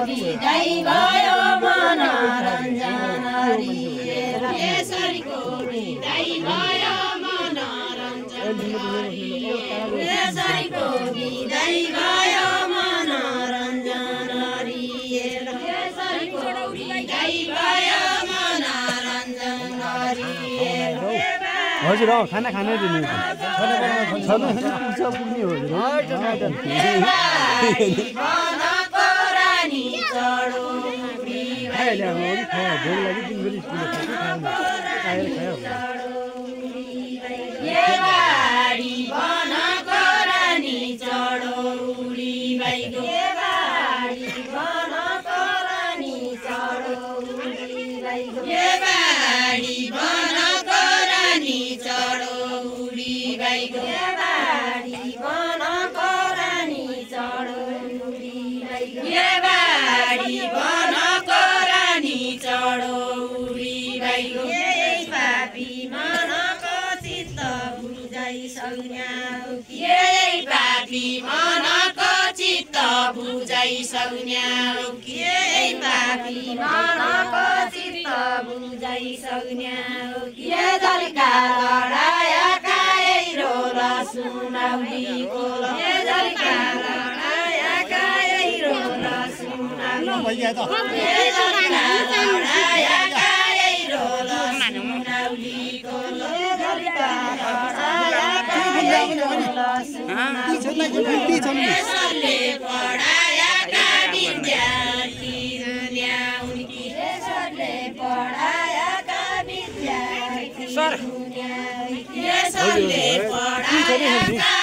बिदाई भयो मनोरञ्जन लिएर यसरीको बिदाई भयो मनोरञ्जन यसरीको बिदाई भयो मनोरञ्जन लिएर यसरीको बिदाई भयो मनोरञ्जन लिएर हजुर खाना खानै दिनु छनु पुग्ने हो बुझाइ सक्ने पापी मनको चित्त बुझाइ सक्ने जलका लडाया काए रोल सुनाउलीको जलका लडाया काए रोल सुनाउलीको जलका लडाया काए रोल सुनाउलीको जलका लडाया काए रोल सुनाउलीको पढाया का विद्यार्थी दुनिया उनकी सरले पढाया का विद्यार्थी दुनिया सरले पढाया